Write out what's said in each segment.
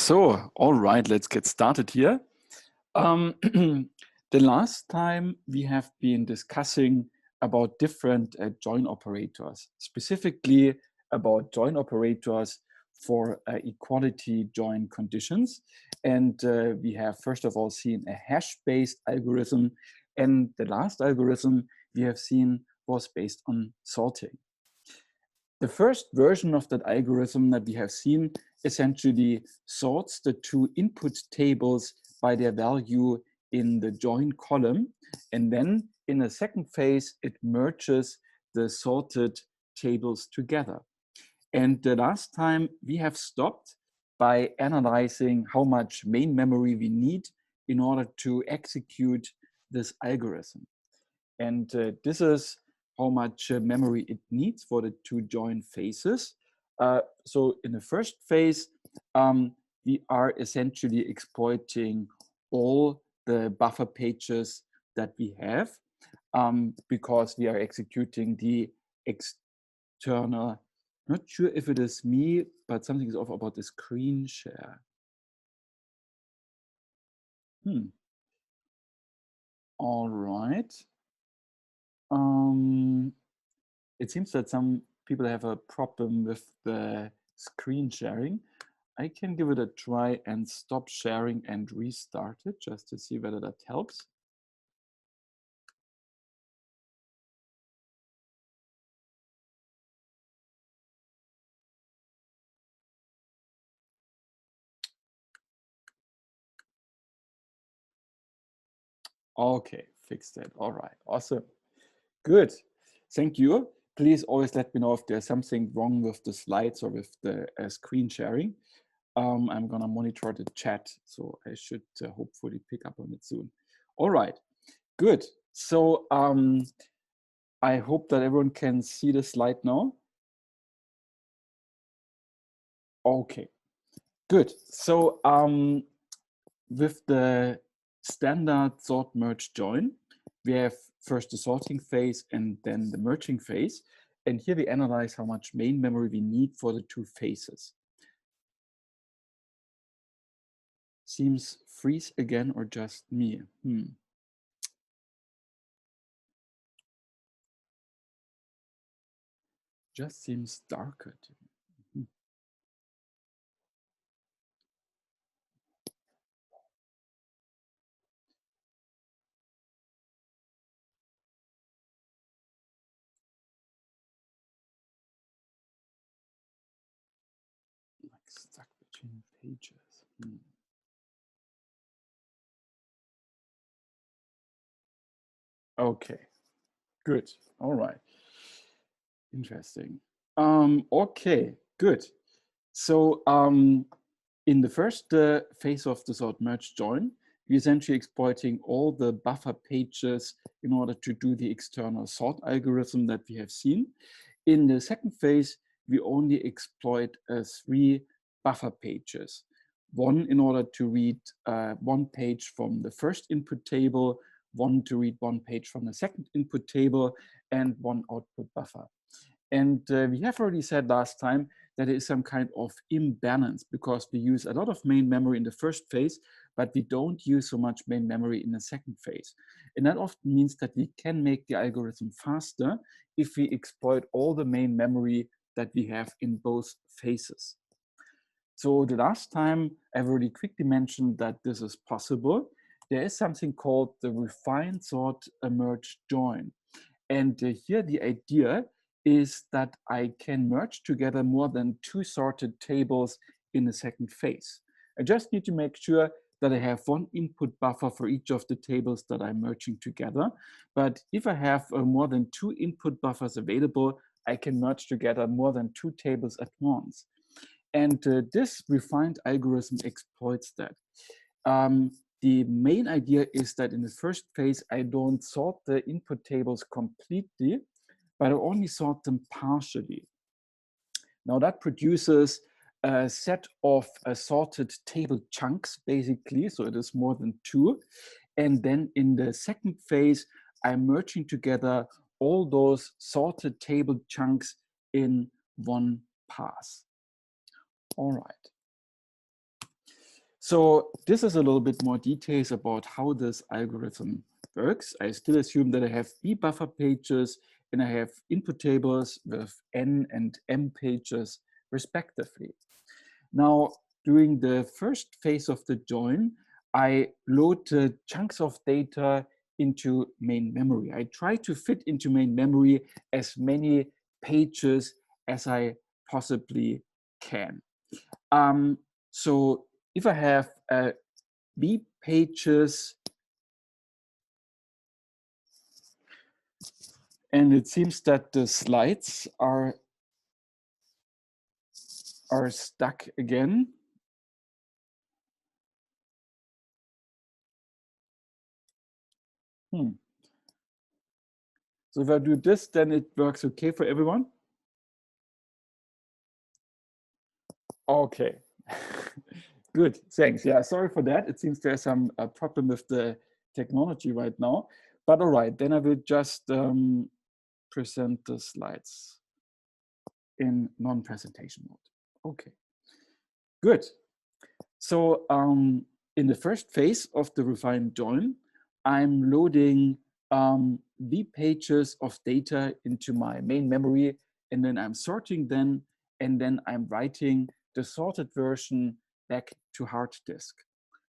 So, all right, let's get started here. The last time we have been discussing about different join operators, specifically about join operators for equality join conditions. And we have first of all seen a hash-based algorithm, and the last algorithm we have seen was based on sorting. The first version of that algorithm that we have seen essentially sorts the two input tables by their value in the join column. And then in a second phase, it merges the sorted tables together. And the last time we have stopped by analyzing how much main memory we need in order to execute this algorithm. And this is how much memory it needs for the two join phases. So in the first phase, we are essentially exploiting all the buffer pages that we have because we are executing the external, not sure if it is me, but something is off about the screen share. All right. It seems that some people have a problem with the screen sharing. I can give it a try and stop sharing and restart it just to see whether that helps. Okay, fixed that. All right, awesome. Good, thank you. Please always let me know if there's something wrong with the slides or with the screen sharing. I'm gonna monitor the chat, so I should hopefully pick up on it soon. All right, good. So I hope that everyone can see the slide now. Okay, good. So with the standard sort merge join, we have first the sorting phase and then the merging phase. And here we analyze how much main memory we need for the two phases. Seems freeze again or just me? Just seems darker to me. Like stuck between pages. Okay, good. All right. Interesting. Okay, good. So in the first phase of the sort merge join, we're essentially exploiting all the buffer pages in order to do the external sort algorithm that we have seen. In the second phase, we only exploit 3 buffer pages. One in order to read one page from the first input table, one to read one page from the second input table, and one output buffer. And we have already said last time that there is some kind of imbalance because we use a lot of main memory in the first phase, but we don't use so much main memory in the second phase. And that often means that we can make the algorithm faster if we exploit all the main memory that we have in both phases. So the last time I've already quickly mentioned that this is possible. There is something called the refined sort merge join. And here the idea is that I can merge together more than 2 sorted tables in the second phase. I just need to make sure that I have one input buffer for each of the tables that I'm merging together. But if I have more than 2 input buffers available, I can merge together more than 2 tables at once. And this refined algorithm exploits that. The main idea is that in the first phase, I don't sort the input tables completely, but I only sort them partially. Now that produces a set of sorted table chunks, basically, so it is more than 2. And then in the second phase, I'm merging together all those sorted table chunks in one pass. All right. So this is a little bit more details about how this algorithm works. I still assume that I have B buffer pages and I have input tables with N and M pages respectively. Now, during the first phase of the join, I load chunks of data into main memory. I try to fit into main memory as many pages as I possibly can. So if I have B pages, and it seems that the slides are stuck again. So if I do this, then it works okay for everyone. Okay, good, thanks. Yeah, sorry for that. It seems there's some problem with the technology right now. But all right, then I will just present the slides in non-presentation mode. Okay, good. So in the first phase of the refined join, I'm loading V pages of data into my main memory, and then I'm sorting them, and then I'm writing the sorted version back to hard disk.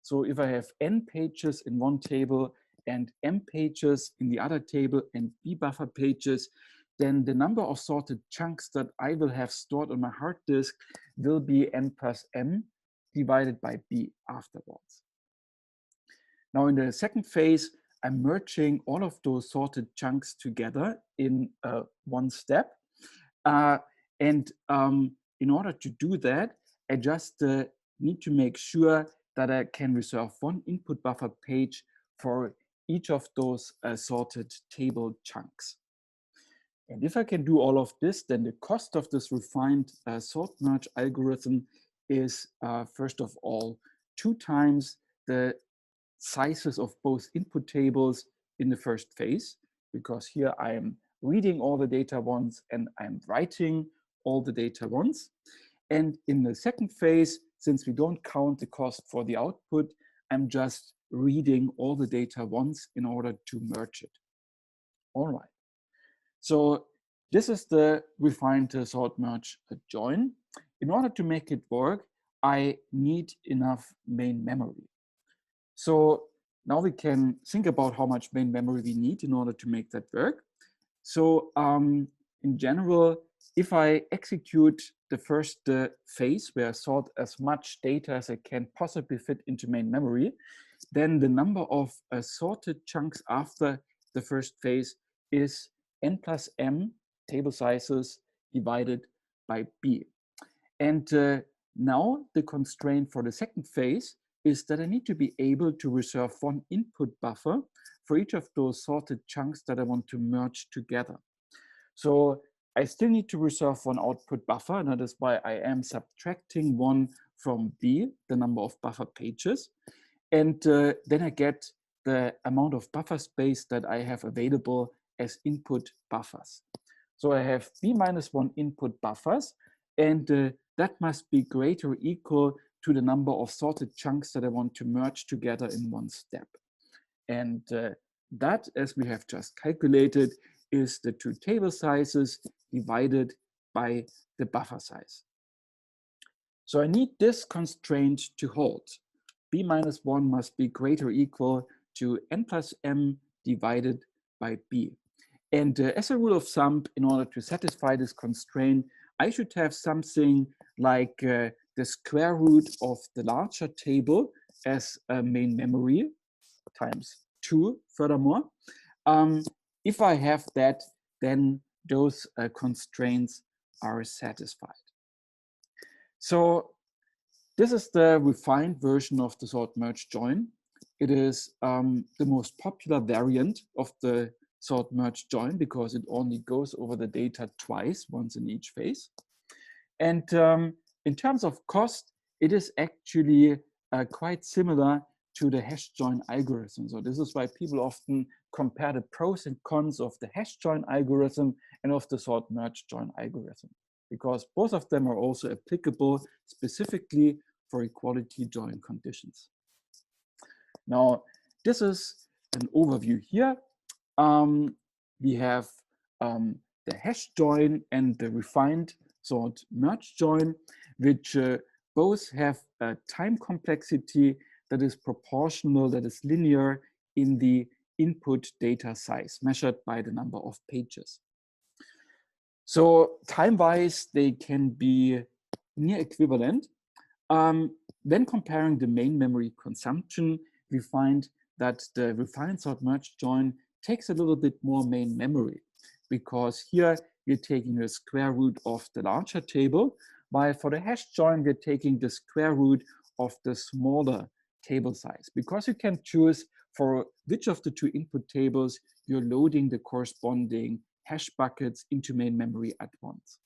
So if I have N pages in one table and M pages in the other table and B buffer pages, then the number of sorted chunks that I will have stored on my hard disk will be N plus M divided by B afterwards. Now in the second phase, I'm merging all of those sorted chunks together in one step. And in order to do that, I just need to make sure that I can reserve one input buffer page for each of those sorted table chunks. And if I can do all of this, then the cost of this refined sort merge algorithm is, first of all, 2 times the sizes of both input tables in the first phase, because here I am reading all the data once and I'm writing all the data once. And in the second phase, since we don't count the cost for the output, I'm just reading all the data once in order to merge it. All right. So this is the refined sort merge join. In order to make it work, I need enough main memory. So now we can think about how much main memory we need in order to make that work. So in general, if I execute the first phase where I sort as much data as I can possibly fit into main memory, then the number of sorted chunks after the first phase is N plus M table sizes divided by B. And now the constraint for the second phase is that I need to be able to reserve one input buffer for each of those sorted chunks that I want to merge together. So I still need to reserve one output buffer, and that is why I am subtracting one from B, the number of buffer pages. And then I get the amount of buffer space that I have available as input buffers. So I have B minus 1 input buffers, and that must be greater or equal to the number of sorted chunks that I want to merge together in one step. And that, as we have just calculated, is the 2 table sizes divided by the buffer size. So I need this constraint to hold. B minus 1 must be greater or equal to N plus M divided by B. And as a rule of thumb, in order to satisfy this constraint, I should have something like the square root of the larger table as a main memory times 2 furthermore. If I have that, then those constraints are satisfied. So this is the refined version of the sort merge join. It is the most popular variant of the sort merge join because it only goes over the data twice, once in each phase. And in terms of cost, it is actually quite similar to the hash join algorithm. So this is why people often compare the pros and cons of the hash join algorithm and of the sort merge join algorithm, because both of them are also applicable specifically for equality join conditions. Now, this is an overview here. We have the hash join and the refined sort merge join, which both have a time complexity that is proportional, that is linear in the input data size measured by the number of pages. So time-wise, they can be near equivalent. When comparing the main memory consumption, we find that the refined sort merge join takes a little bit more main memory, because here we're taking the square root of the larger table, while for the hash join, we're taking the square root of the smaller table size, because you can choose for which of the two input tables you're loading the corresponding hash buckets into main memory at once.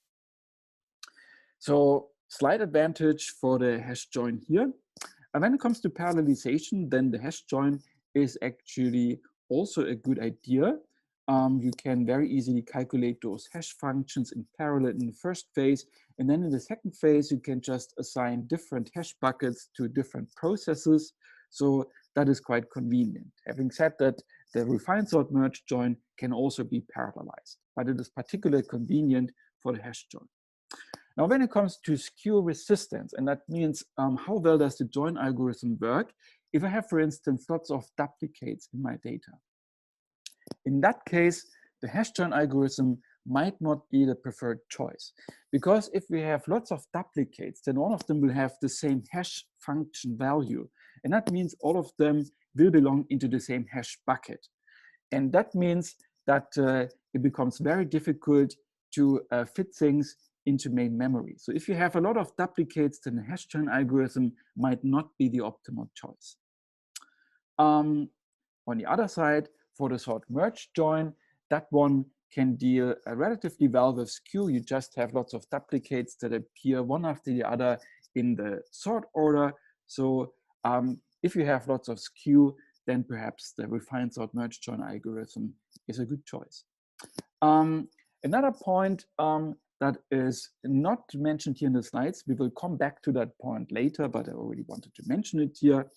So slight advantage for the hash join here. And when it comes to parallelization, then the hash join is actually also a good idea. You can very easily calculate those hash functions in parallel in the first phase. And then in the second phase, you can just assign different hash buckets to different processes. So that is quite convenient. Having said that, the refined sort merge join can also be parallelized, but it is particularly convenient for the hash join. Now, when it comes to skew resistance, and that means how well does the join algorithm work if I have, for instance, lots of duplicates in my data. In that case, the hash join algorithm might not be the preferred choice, because if we have lots of duplicates, then all of them will have the same hash function value. And that means all of them will belong into the same hash bucket. And that means that it becomes very difficult to fit things into main memory. So if you have a lot of duplicates, then the hash join algorithm might not be the optimal choice. On the other side, for the sort merge join, that one can deal relatively well with skew. You just have lots of duplicates that appear one after the other in the sort order. So if you have lots of skew, then perhaps the refined sort merge join algorithm is a good choice. Another point that is not mentioned here in the slides, we will come back to that point later, but I already wanted to mention it here.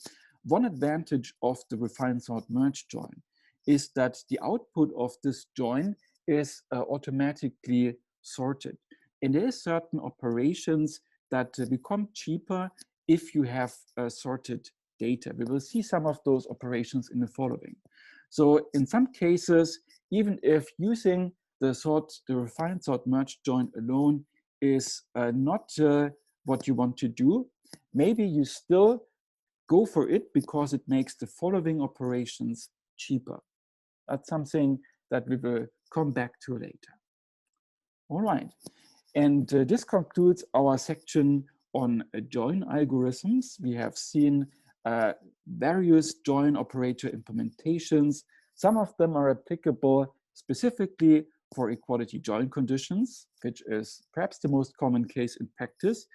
One advantage of the refined sort merge join is that the output of this join is automatically sorted. And there are certain operations that become cheaper if you have sorted data. We will see some of those operations in the following. So in some cases, even if using the refined sort merge join alone is not what you want to do, maybe you still go for it because it makes the following operations cheaper. That's something that we will come back to later. All right, and this concludes our section on join algorithms. We have seen various join operator implementations. Some of them are applicable specifically for equality join conditions, which is perhaps the most common case in practice.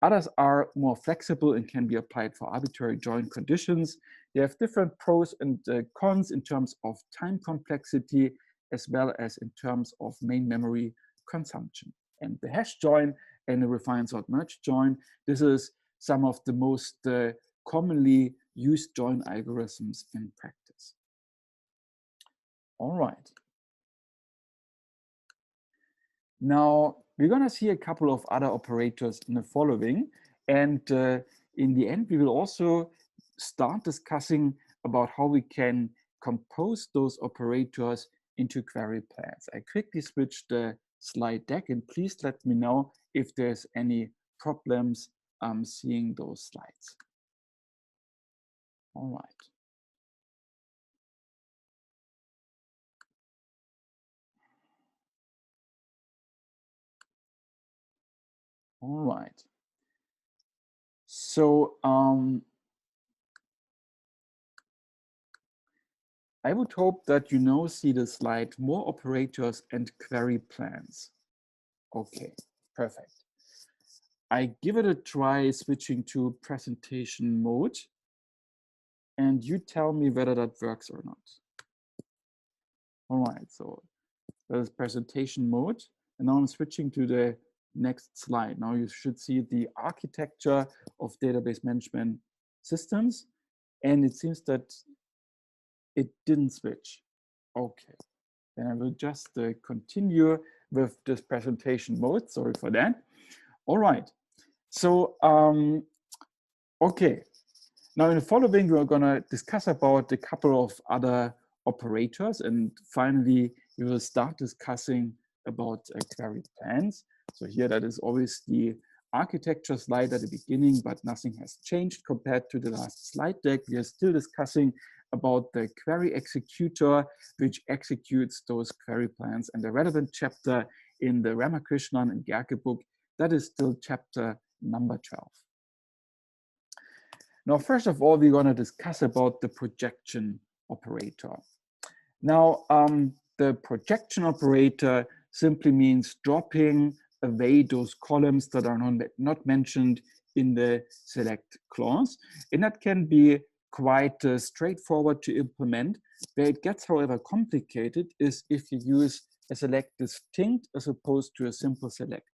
Others are more flexible and can be applied for arbitrary join conditions. They have different pros and cons in terms of time complexity, as well as in terms of main memory consumption. And the hash join and the refined sort merge join, this is some of the most commonly used join algorithms in practice. All right. Now, we're going to see a couple of other operators in the following. And in the end, we will also start discussing about how we can compose those operators into query plans. I quickly switch the slide deck, and please let me know if there's any problems seeing those slides. All right. All right. So I would hope that you now see the slide more operators and query plans. Okay, perfect. I give it a try switching to presentation mode, and you tell me whether that works or not. All right, so that is presentation mode, and now I'm switching to the next slide. Now you should see the architecture of database management systems, and it seems that it didn't switch. Okay, then I will just continue with this presentation mode. Sorry for that. All right, so okay, now in the following we're going to discuss about a couple of other operators, and finally we will start discussing about query plans. So here that is always the architecture slide at the beginning, but nothing has changed compared to the last slide deck. We are still discussing about the query executor, which executes those query plans, and the relevant chapter in the Ramakrishnan and Gerke book, that is still chapter number 12. Now, first of all, we're going to discuss about the projection operator. Now, the projection operator simply means dropping away those columns that are not mentioned in the select clause. And that can be quite straightforward to implement. Where it gets, however, complicated is if you use a select distinct as opposed to a simple select.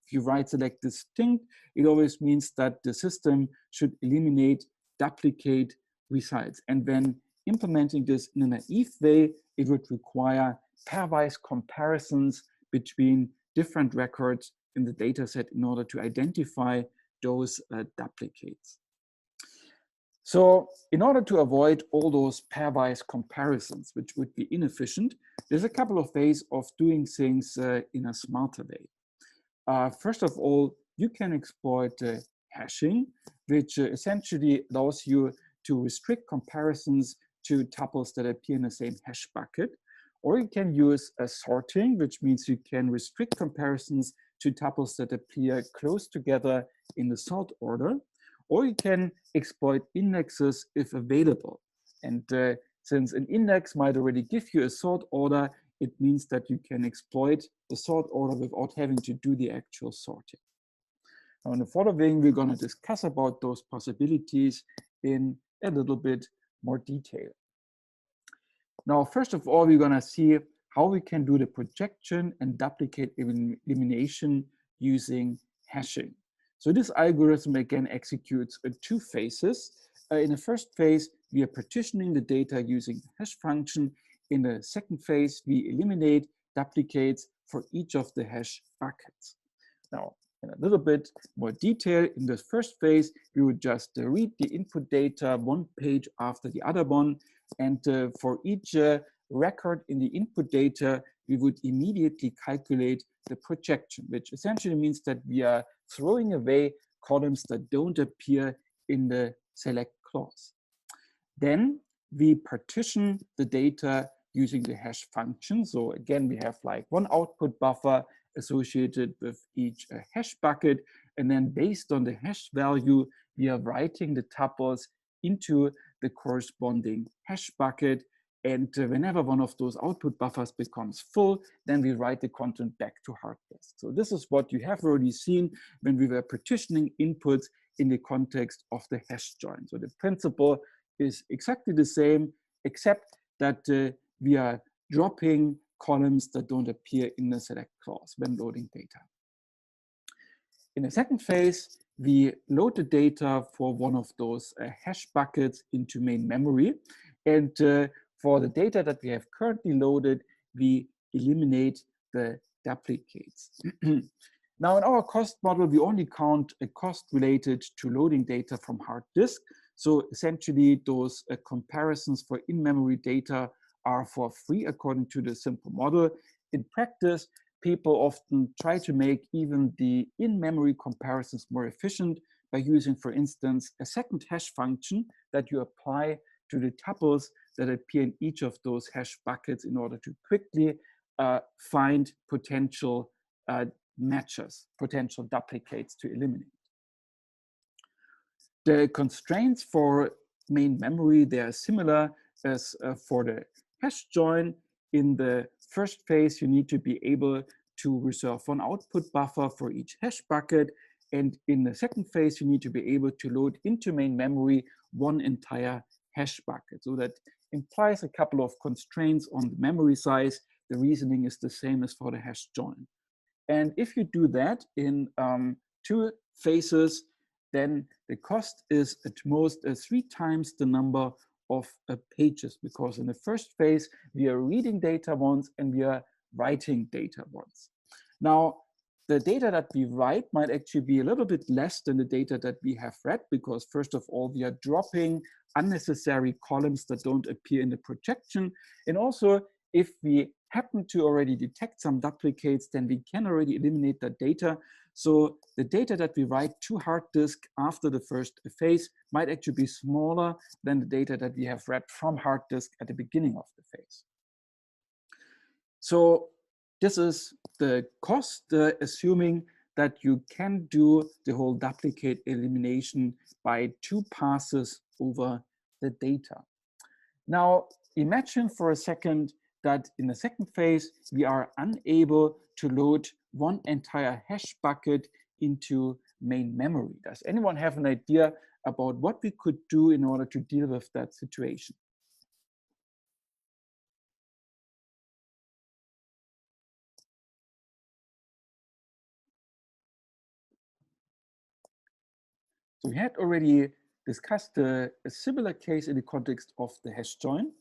If you write select distinct, it always means that the system should eliminate, duplicate results. And when implementing this in a naive way, it would require pairwise comparisons between different records in the data set in order to identify those duplicates. So in order to avoid all those pairwise comparisons, which would be inefficient, there's a couple of ways of doing things in a smarter way. First of all, you can exploit hashing, which essentially allows you to restrict comparisons to tuples that appear in the same hash bucket. Or you can use sorting, which means you can restrict comparisons to tuples that appear close together in the sort order. Or you can exploit indexes if available. And since an index might already give you a sort order, it means that you can exploit the sort order without having to do the actual sorting. Now, in the following, we're going to discuss about those possibilities in a little bit more detail. Now, first of all, we're going to see how we can do the projection and duplicate elimination using hashing. So this algorithm, again, executes in two phases. In the first phase, we are partitioning the data using the hash function. In the second phase, we eliminate duplicates for each of the hash buckets. Now, in a little bit more detail, in this first phase, we would just read the input data one page after the other one. And for each record in the input data, we would immediately calculate the projection, which essentially means that we are throwing away columns that don't appear in the select clause. Then we partition the data using the hash function. So again, we have like one output buffer associated with each hash bucket. And then based on the hash value, we are writing the tuples into the corresponding hash bucket. And whenever one of those output buffers becomes full, then we write the content back to hard disk. So this is what you have already seen when we were partitioning inputs in the context of the hash join. So the principle is exactly the same, except that we are dropping columns that don't appear in the select clause when loading data. In the second phase, we load the data for one of those hash buckets into main memory. And for the data that we have currently loaded, we eliminate the duplicates. Now, in our cost model, we only count a cost related to loading data from hard disk. So essentially, those comparisons for in-memory data are for free according to the simple model. In practice, people often try to make even the in-memory comparisons more efficient by using, for instance, a second hash function that you apply to the tuples that appear in each of those hash buckets in order to quickly find potential matches, potential duplicates to eliminate. The constraints for main memory, they are similar as for the hash join. In the first phase, you need to be able to reserve one output buffer for each hash bucket. And in the second phase, you need to be able to load into main memory one entire hash bucket. So that implies a couple of constraints on the memory size. The reasoning is the same as for the hash join. And if you do that in 2 phases, then the cost is at most 3 times the number of pages, because in the first phase, we are reading data once and we are writing data once. Now, the data that we write might actually be a little bit less than the data that we have read, because first of all, we are dropping unnecessary columns that don't appear in the projection. And also, if we happen to already detect some duplicates, then we can already eliminate that data. So the data that we write to hard disk after the first phase might actually be smaller than the data that we have read from hard disk at the beginning of the phase. So this is the cost, assuming that you can do the whole duplicate elimination by 2 passes over the data. Now, imagine for a second that in the second phase, we are unable to load one entire hash bucket into main memory. Does anyone have an idea about what we could do in order to deal with that situation? So we had already discussed a similar case in the context of the hash join.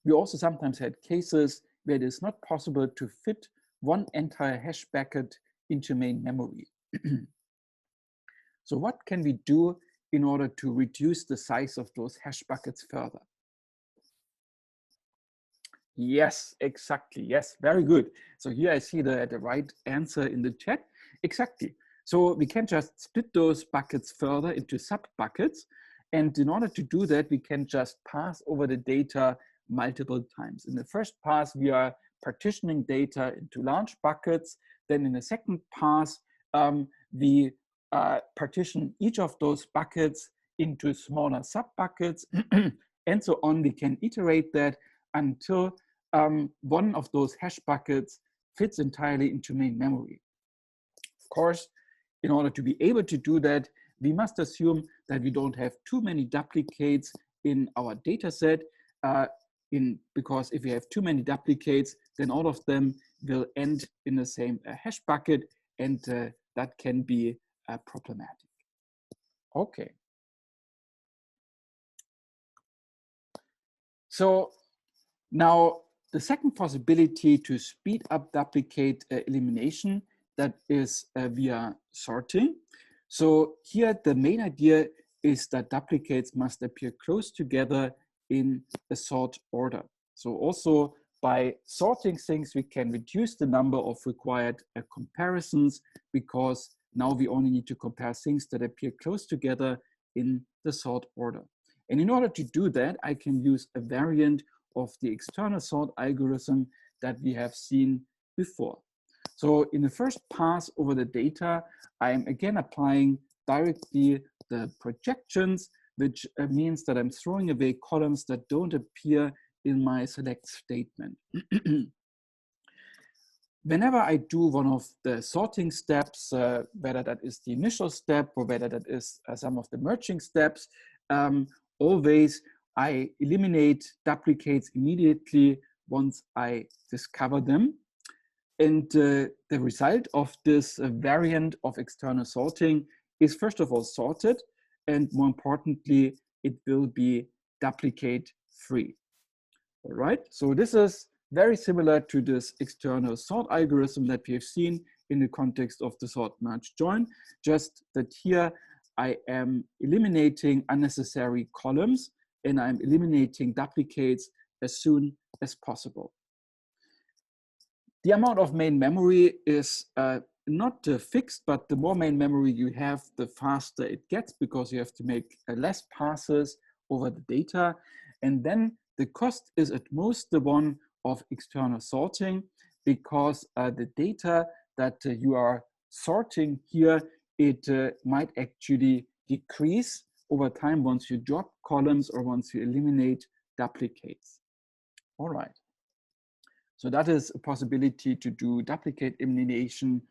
We also sometimes had cases where it is not possible to fit one entire hash bucket into main memory. So what can we do in order to reduce the size of those hash buckets further? Yes, exactly. Yes, very good. So here I see the right answer in the chat. Exactly. So we can just split those buckets further into sub buckets. And in order to do that, we can just pass over the data multiple times. In the first pass, we are partitioning data into large buckets. Then in the second pass, we partition each of those buckets into smaller sub buckets. And so on. We can iterate that until one of those hash buckets fits entirely into main memory. Of course, in order to be able to do that, we must assume that we don't have too many duplicates in our data set, because if we have too many duplicates, then all of them will end in the same hash bucket, and that can be problematic. Okay. So now the second possibility to speed up duplicate elimination, that is via sorting. So here the main idea is that duplicates must appear close together in a sort order. So also by sorting things, we can reduce the number of required comparisons, because now we only need to compare things that appear close together in the sort order. And in order to do that, I can use a variant of the external sort algorithm that we have seen before. So in the first pass over the data, I'm again applying directly the projections, which means that I'm throwing away columns that don't appear in my select statement. Whenever I do one of the sorting steps, whether that is the initial step or whether that is some of the merging steps, always I eliminate duplicates immediately once I discover them. And the result of this variant of external sorting is first of all sorted, and more importantly, it will be duplicate free. All right, so this is very similar to this external sort algorithm that we have seen in the context of the sort merge join, just that here I am eliminating unnecessary columns and I'm eliminating duplicates as soon as possible. The amount of main memory is not fixed, but the more main memory you have, the faster it gets, because you have to make less passes over the data. And then the cost is at most the one of external sorting, because the data that you are sorting here, it might actually decrease over time once you drop columns or once you eliminate duplicates. All right. So that is a possibility to do duplicate elimination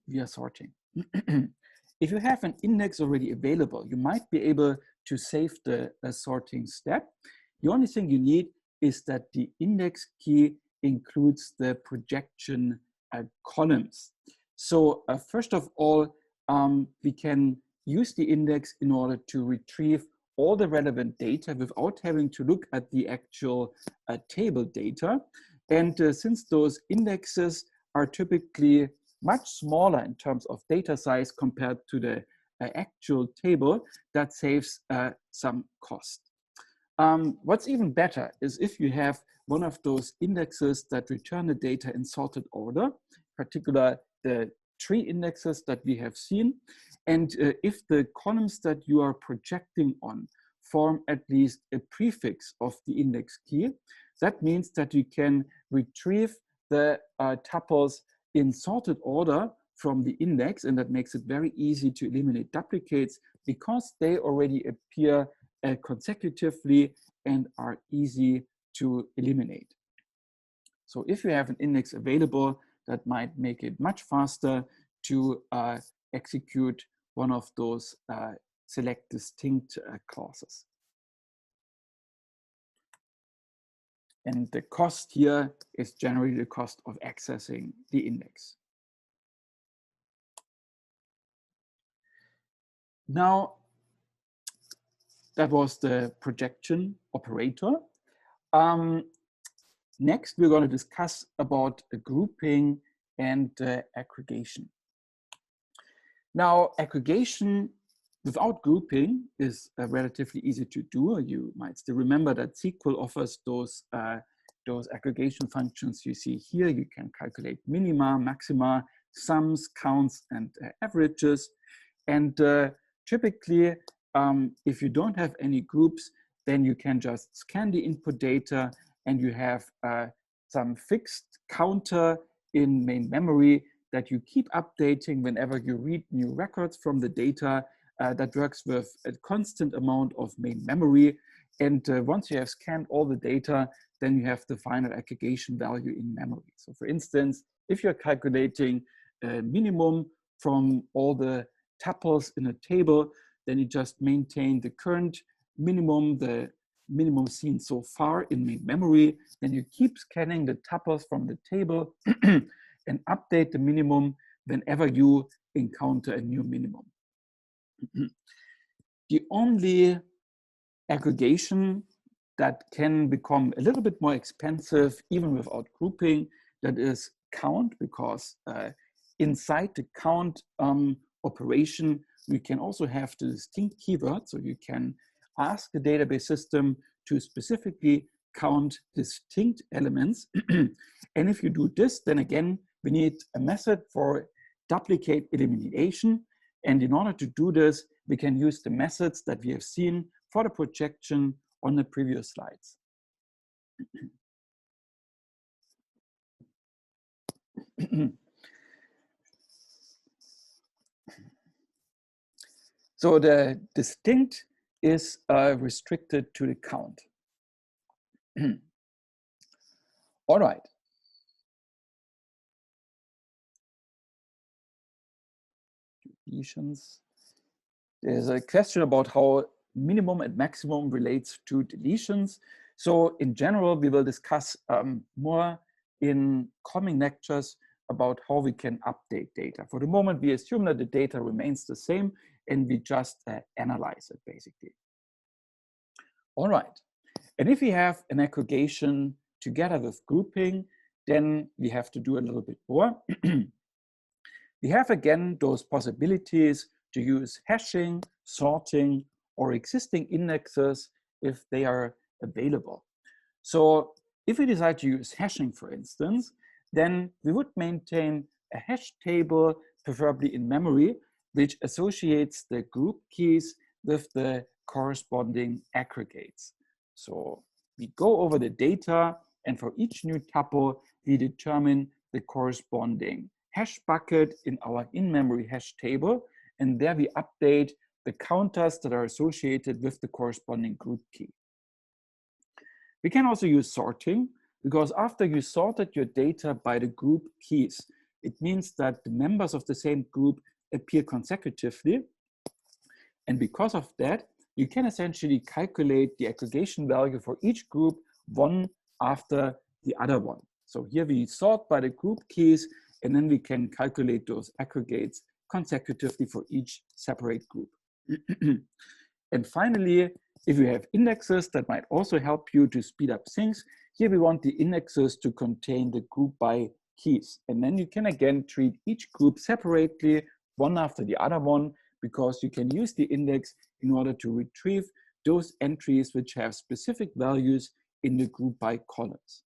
via sorting. If you have an index already available, you might be able to save the sorting step. The only thing you need is that the index key includes the projection columns. So first of all, we can use the index in order to retrieve all the relevant data without having to look at the actual table data. And since those indexes are typically much smaller in terms of data size compared to the actual table, that saves some cost. What's even better is if you have one of those indexes that return the data in sorted order, particularly the tree indexes that we have seen. And if the columns that you are projecting on form at least a prefix of the index key, that means that you can retrieve the tuples in sorted order from the index, and that makes it very easy to eliminate duplicates because they already appear consecutively and are easy to eliminate. So if you have an index available, that might make it much faster to execute one of those select distinct clauses. And the cost here is generally the cost of accessing the index. Now, that was the projection operator. Next, we're going to discuss about grouping and aggregation. Now, aggregation without grouping is relatively easy to do. You might still remember that SQL offers those aggregation functions you see here. You can calculate minima, maxima, sums, counts, and averages. And typically, if you don't have any groups, then you can just scan the input data and you have some fixed counter in main memory that you keep updating whenever you read new records from the data. That works with a constant amount of main memory. And once you have scanned all the data, then you have the final aggregation value in memory. So for instance, if you're calculating a minimum from all the tuples in a table, then you just maintain the current minimum, the minimum seen so far in main memory. Then you keep scanning the tuples from the table and update the minimum whenever you encounter a new minimum. The only aggregation that can become a little bit more expensive, even without grouping, that is count, because inside the count operation, we can also have the distinct keyword. So you can ask the database system to specifically count distinct elements. And if you do this, then again, we need a method for duplicate elimination. And in order to do this, we can use the methods that we have seen for the projection on the previous slides. So the distinct is restricted to the count. All right. Deletions. There's a question about how minimum and maximum relates to deletions. So in general, we will discuss more in coming lectures about how we can update data. For the moment, we assume that the data remains the same and we just analyze it basically. All right. And if we have an aggregation together with grouping, then we have to do a little bit more. We have again those possibilities to use hashing, sorting, or existing indexes if they are available. So if we decide to use hashing, for instance, then we would maintain a hash table, preferably in memory, which associates the group keys with the corresponding aggregates. So we go over the data, and for each new tuple, we determine the corresponding hash bucket in our in-memory hash table, and there we update the counters that are associated with the corresponding group key. We can also use sorting, because after you sorted your data by the group keys, it means that the members of the same group appear consecutively. And because of that, you can essentially calculate the aggregation value for each group one after the other one. So here we sort by the group keys, and then we can calculate those aggregates consecutively for each separate group. And finally, if you have indexes, that might also help you to speed up things. Here we want the indexes to contain the group by keys. And then you can again treat each group separately, one after the other one, because you can use the index in order to retrieve those entries which have specific values in the group by columns.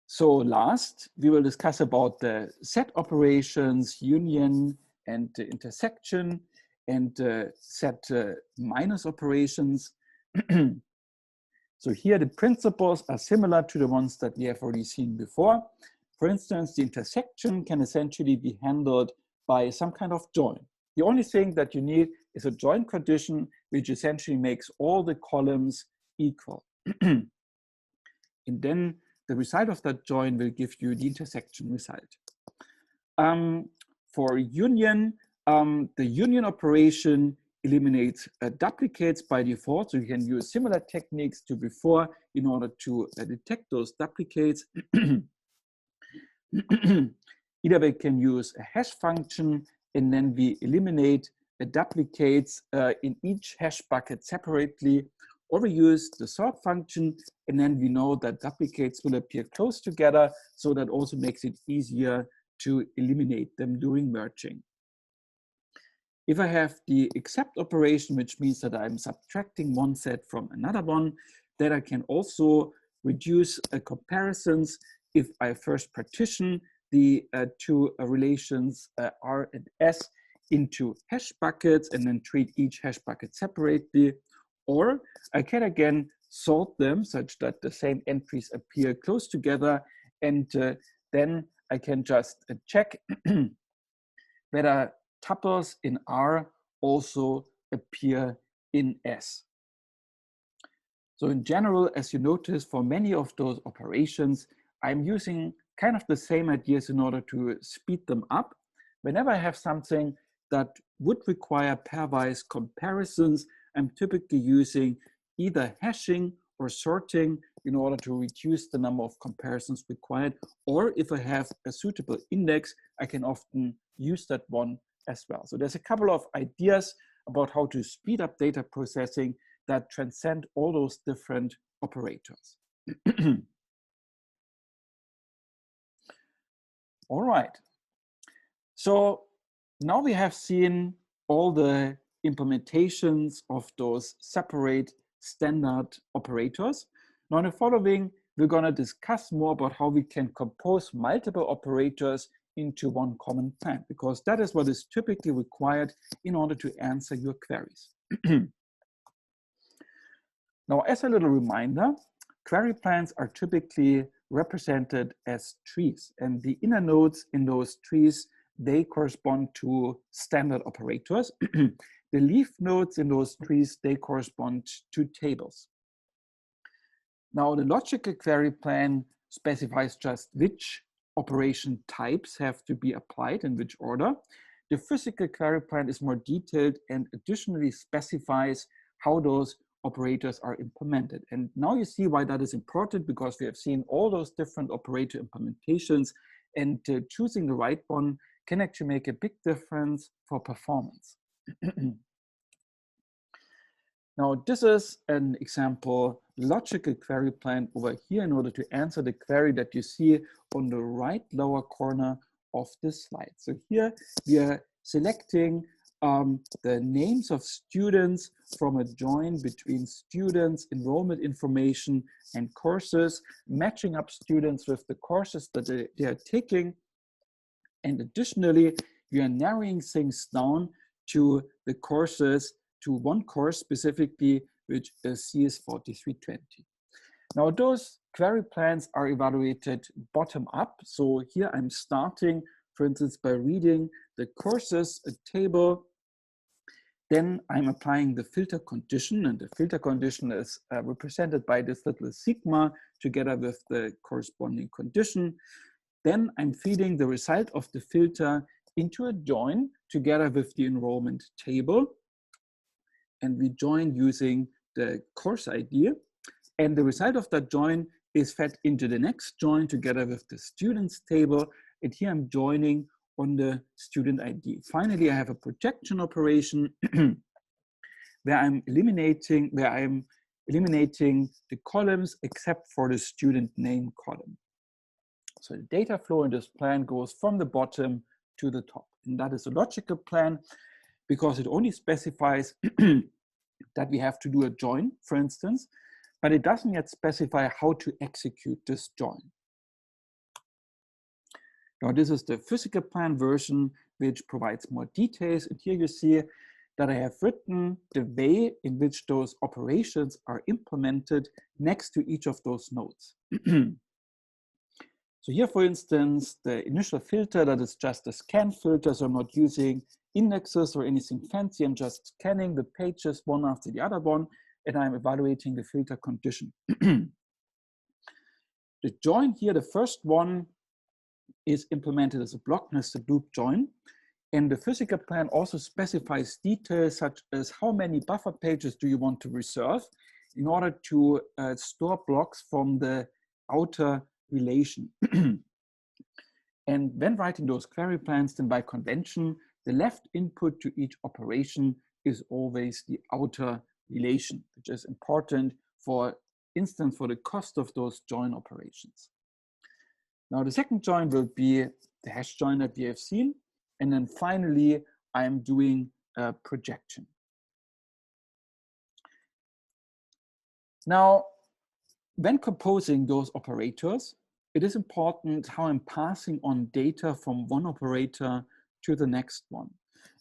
So last, we will discuss about the set operations, union, and intersection, and set minus operations. So here the principles are similar to the ones that we have already seen before. For instance, the intersection can essentially be handled by some kind of join. The only thing that you need is a join condition, which essentially makes all the columns equal. And then the result of that join will give you the intersection result. For union, the union operation eliminates duplicates by default. So you can use similar techniques to before in order to detect those duplicates. Either we can use a hash function, and then we eliminate duplicates in each hash bucket separately, or we use the sort function, and then we know that duplicates will appear close together, so that also makes it easier to eliminate them during merging. If I have the except operation, which means that I'm subtracting one set from another one, then I can also reduce comparisons if I first partition the two relations R and S into hash buckets and then treat each hash bucket separately. Or I can again sort them such that the same entries appear close together, and then I can just check whether tuples in R also appear in S. So in general, as you notice, for many of those operations, I'm using kind of the same ideas in order to speed them up. Whenever I have something that would require pairwise comparisons, I'm typically using either hashing or sorting in order to reduce the number of comparisons required. Or if I have a suitable index, I can often use that one as well. So there's a couple of ideas about how to speed up data processing that transcend all those different operators. All right. So now we have seen all the implementations of those separate standard operators. Now in the following, we're going to discuss more about how we can compose multiple operators into one common plan, because that is what is typically required in order to answer your queries. Now, as a little reminder, query plans are typically represented as trees, and the inner nodes in those trees, they correspond to standard operators. The leaf nodes in those trees, they correspond to tables. Now, the logical query plan specifies just which operation types have to be applied in which order. The physical query plan is more detailed and additionally specifies how those operators are implemented. And now you see why that is important, because we have seen all those different operator implementations, and choosing the right one can actually make a big difference for performance. Now, this is an example logical query plan over here in order to answer the query that you see on the right lower corner of this slide. So here we are selecting the names of students from a join between students, enrollment information, and courses, matching up students with the courses that they are taking. And additionally, we are narrowing things down to the courses, to one course specifically, which is CS 4320. Now, those query plans are evaluated bottom up. So here I'm starting, for instance, by reading the courses table. Then I'm applying the filter condition, and the filter condition is represented by this little sigma together with the corresponding condition. Then I'm feeding the result of the filter into a join together with the enrollment table. And we join using the course ID. And the result of that join is fed into the next join together with the students table. And here I'm joining on the student ID. Finally, I have a projection operation where I'm eliminating the columns except for the student name column. So the data flow in this plan goes from the bottom to the top. And that is a logical plan because it only specifies that we have to do a join, for instance, but it doesn't yet specify how to execute this join. Now, this is the physical plan version, which provides more details. And here you see that I have written the way in which those operations are implemented next to each of those nodes. So here, for instance, the initial filter, that is just a scan filter, so I'm not using indexes or anything fancy. I'm just scanning the pages one after the other one, and I'm evaluating the filter condition. The join here, the first one, is implemented as a block nested loop join. And the physical plan also specifies details such as how many buffer pages do you want to reserve in order to store blocks from the outer relation. And when writing those query plans, then by convention, the left input to each operation is always the outer relation, which is important, for instance, for the cost of those join operations. Now, the second join will be the hash join that we have seen. And then finally, I'm doing a projection. Now, when composing those operators, it is important how I'm passing on data from one operator to the next one.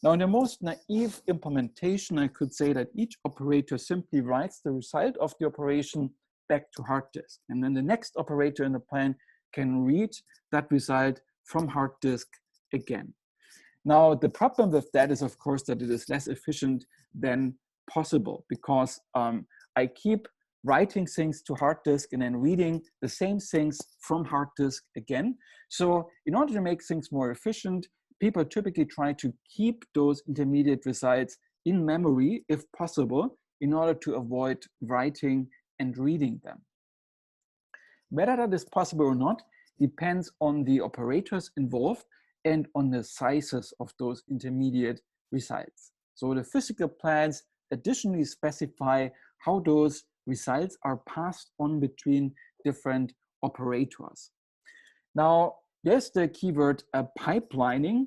Now, in the most naive implementation, I could say that each operator simply writes the result of the operation back to hard disk. And then the next operator in the plan can read that result from hard disk again. Now, the problem with that is, of course, that it is less efficient than possible because I keep writing things to hard disk and then reading the same things from hard disk again. So in order to make things more efficient, people typically try to keep those intermediate results in memory, if possible, in order to avoid writing and reading them. Whether that is possible or not depends on the operators involved and on the sizes of those intermediate results. So the physical plans additionally specify how those results are passed on between different operators. Now, there's the keyword pipelining,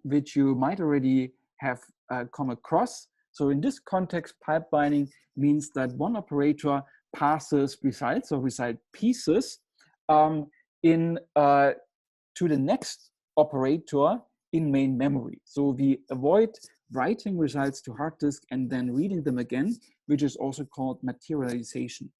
which you might already have come across. So in this context, pipelining means that one operator passes results or result pieces to the next operator in main memory. So we avoid writing results to hard disk and then reading them again, which is also called materialization.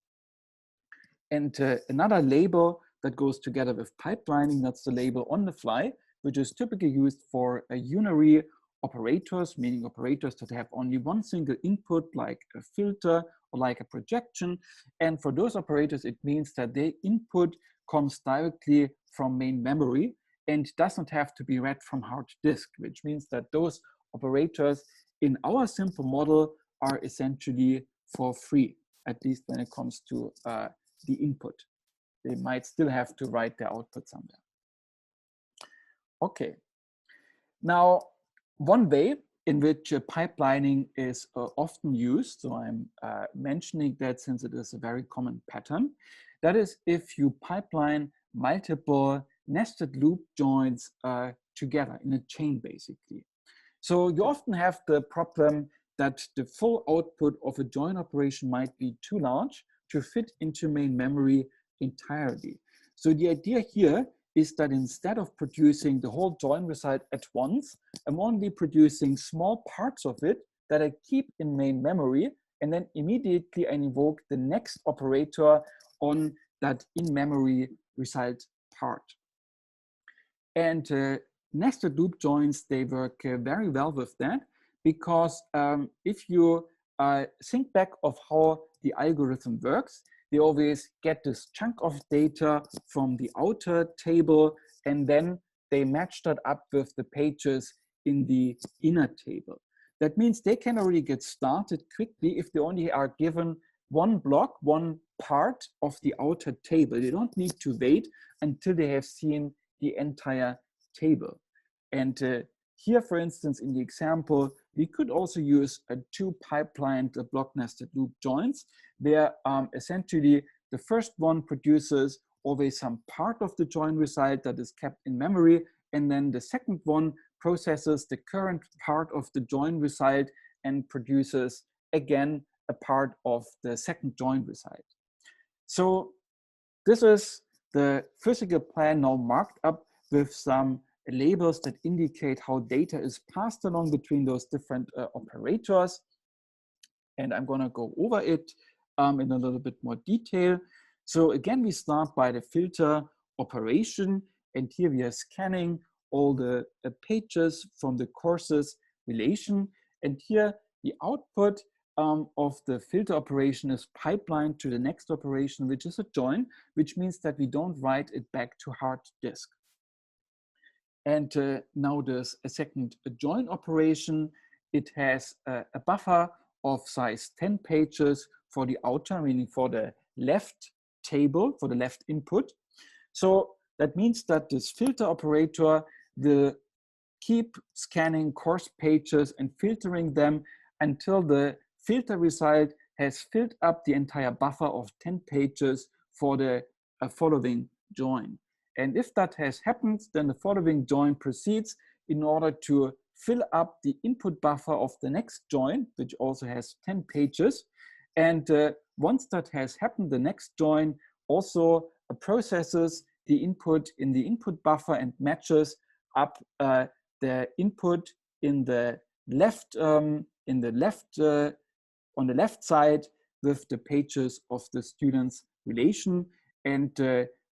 And another label that goes together with pipelining, that's the label on the fly, which is typically used for unary operators, meaning operators that have only one single input, like a filter or like a projection. And for those operators, it means that their input comes directly from main memory and doesn't have to be read from hard disk, which means that those operators in our simple model are essentially for free, at least when it comes to the input. They might still have to write their output somewhere. Okay. Now, one way in which pipelining is often used, so I'm mentioning that since it is a very common pattern, that is if you pipeline multiple nested loop joins together in a chain, basically. So you often have the problem that the full output of a join operation might be too large to fit into main memory entirely. So the idea here is that instead of producing the whole join result at once, I'm only producing small parts of it that I keep in main memory, and then immediately I invoke the next operator on that in-memory result part. And nested loop joins, they work very well with that, because if you think back of how the algorithm works, they always get this chunk of data from the outer table, and then they match that up with the pages in the inner table. That means they can already get started quickly if they only are given one block, one part of the outer table. They don't need to wait until they have seen the entire table. And here, for instance, in the example, we could also use two pipelined block nested loop joins, where essentially the first one produces always some part of the join result that is kept in memory, and then the second one processes the current part of the join result and produces again a part of the second join result. So this is the physical plan now marked up with some labels that indicate how data is passed along between those different operators. And I'm going to go over it in a little bit more detail. So again, we start by the filter operation. And here we are scanning all the pages from the courses relation. And here the output of the filter operation is pipelined to the next operation, which is a join, which means that we don't write it back to hard disk. And now there's a second join operation. It has a buffer of size 10 pages for the outer, meaning for the left table, for the left input. So that means that this filter operator will keep scanning course pages and filtering them until the filter result has filled up the entire buffer of 10 pages for the following join. And if that has happened, then the following join proceeds in order to fill up the input buffer of the next join, which also has 10 pages. And once that has happened, the next join also processes the input in the input buffer and matches up the input in the left on the left side with the pages of the students relation, and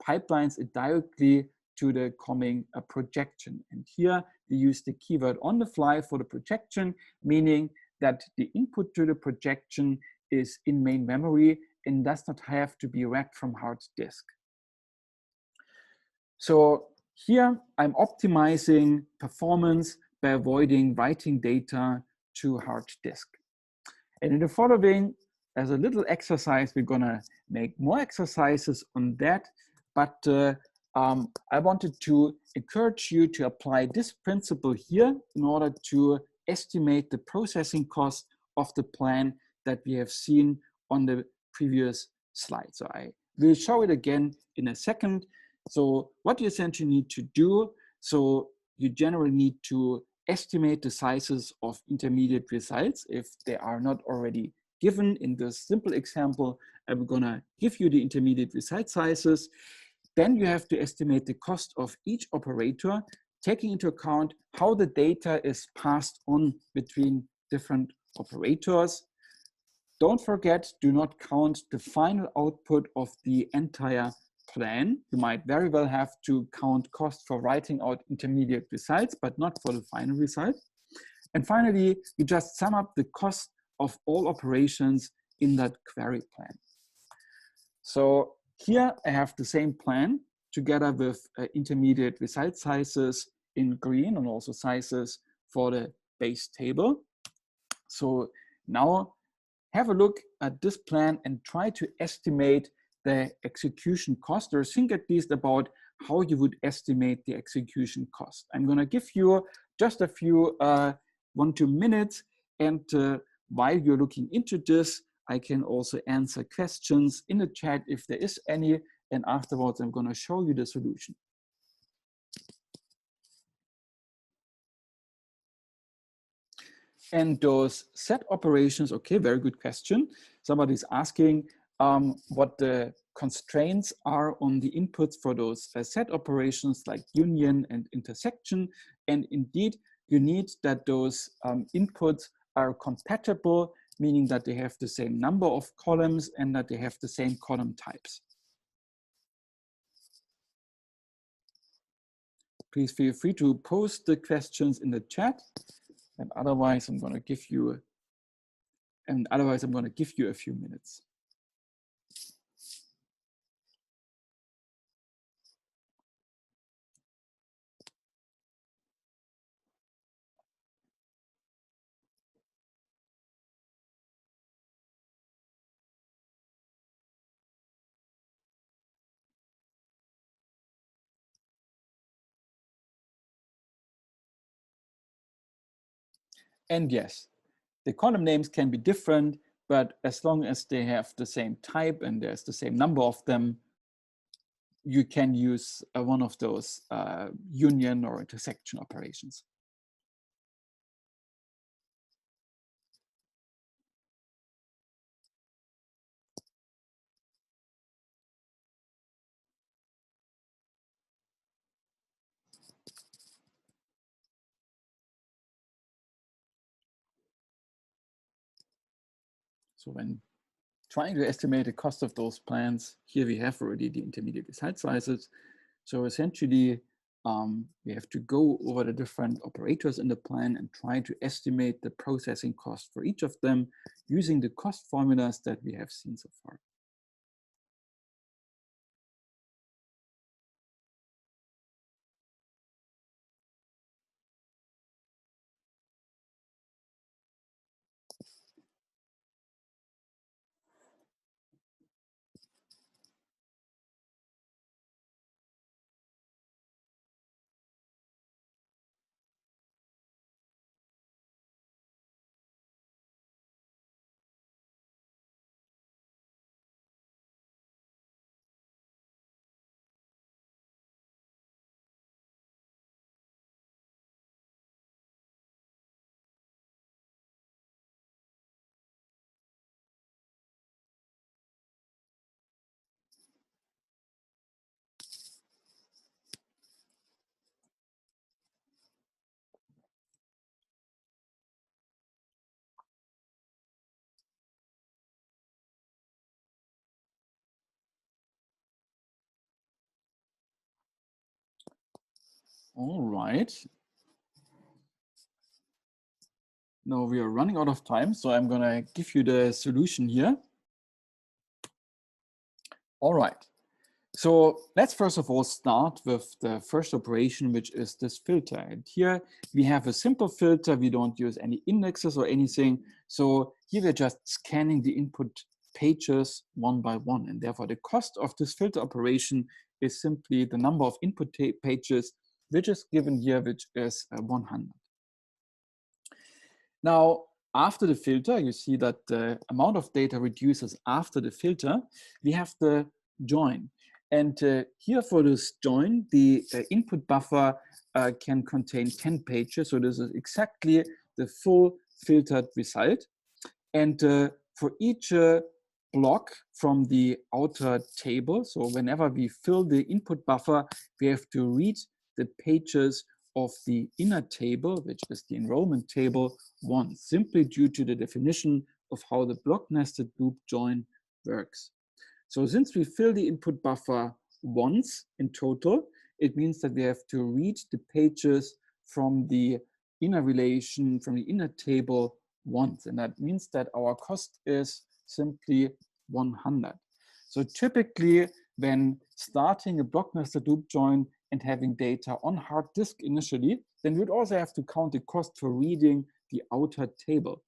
pipelines it directly to the coming projection. And here we use the keyword on the fly for the projection, meaning that the input to the projection is in main memory and does not have to be read from hard disk. So here I'm optimizing performance by avoiding writing data to hard disk. And in the following, as a little exercise, we're gonna make more exercises on that, but I wanted to encourage you to apply this principle here in order to estimate the processing cost of the plan that we have seen on the previous slide. So I will show it again in a second. So what you essentially need to do, so you generally need to estimate the sizes of intermediate results if they are not already given. In this simple example, I'm gonna give you the intermediate result sizes. Then you have to estimate the cost of each operator, taking into account how the data is passed on between different operators. Don't forget, do not count the final output of the entire plan. You might very well have to count cost for writing out intermediate results, but not for the final result. And finally, you just sum up the cost of all operations in that query plan. So here I have the same plan together with intermediate result sizes in green and also sizes for the base table. So now have a look at this plan and try to estimate the execution cost, or think at least about how you would estimate the execution cost. I'm going to give you just a few 1-2 minutes, and while you're looking into this, I can also answer questions in the chat if there is any, and afterwards I'm going to show you the solution. And those set operations, okay, very good question. Somebody's asking what the constraints are on the inputs for those set operations like union and intersection. And indeed, you need that those inputs are compatible, meaning that they have the same number of columns and that they have the same column types. Please feel free to post the questions in the chat. And otherwise, I'm going to give you a few minutes. And yes, the column names can be different, but as long as they have the same type and there's the same number of them, you can use one of those union or intersection operations. So when trying to estimate the cost of those plans, here we have already the intermediate result sizes. So essentially, we have to go over the different operators in the plan and try to estimate the processing cost for each of them using the cost formulas that we have seen so far. All right. Now we are running out of time, so I'm going to give you the solution here. All right. So let's first of all start with the first operation, which is this filter. And here we have a simple filter. We don't use any indexes or anything. So here we're just scanning the input pages one by one. And therefore, the cost of this filter operation is simply the number of input pages, which is given here, which is 100. Now, after the filter, you see that the amount of data reduces after the filter. We have the join. And here for this join, the input buffer can contain 10 pages. So this is exactly the full filtered result. And for each block from the outer table, so whenever we fill the input buffer, we have to read the pages of the inner table, which is the enrollment table, once, simply due to the definition of how the block nested loop join works. So since we fill the input buffer once in total, it means that we have to read the pages from the inner relation, from the inner table once. And that means that our cost is simply 100. So typically, when starting a block nested loop join and having data on hard disk initially, then we would also have to count the cost for reading the outer table.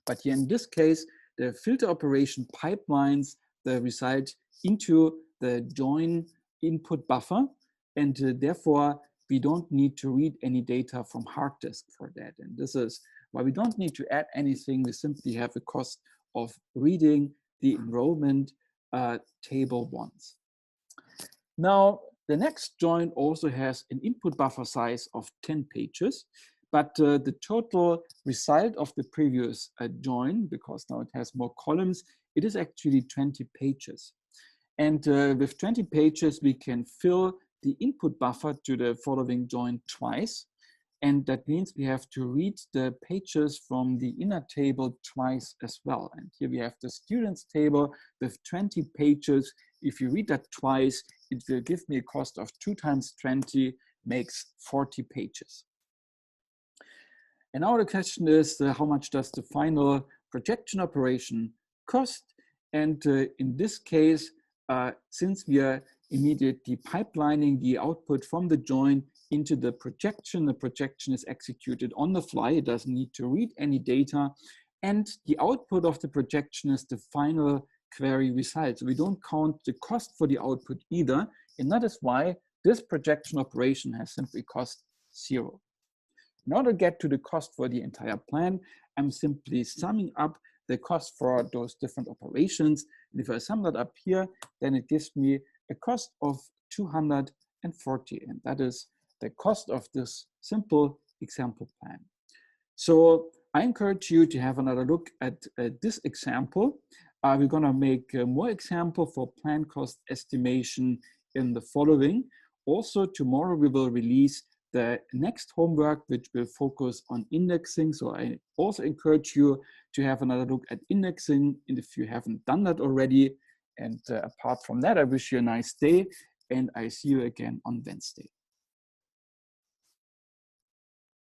But here in this case, the filter operation pipelines the result into the join input buffer. And therefore, we don't need to read any data from hard disk for that. And this is why we don't need to add anything. We simply have a cost of reading the enrollment table once. Now, the next join also has an input buffer size of 10 pages. But the total result of the previous join, because now it has more columns, it is actually 20 pages. And with 20 pages, we can fill the input buffer to the following join twice. And that means we have to read the pages from the inner table twice as well. And here we have the students table with 20 pages. If you read that twice, it will give me a cost of 2 times 20 makes 40 pages. And now the question is, how much does the final projection operation cost? And in this case, since we are immediately pipelining the output from the join into the projection is executed on the fly. It doesn't need to read any data. And the output of the projection is the final query result. So we don't count the cost for the output either. And that is why this projection operation has simply cost 0. In order to get to the cost for the entire plan, I'm simply summing up the cost for those different operations. And if I sum that up here, then it gives me a cost of 240. And that is the cost of this simple example plan. So I encourage you to have another look at this example. We're going to make more example for plan cost estimation in the following. Also, tomorrow we will release the next homework, which will focus on indexing. So I also encourage you to have another look at indexing, and if you haven't done that already. And apart from that, I wish you a nice day, and I see you again on Wednesday.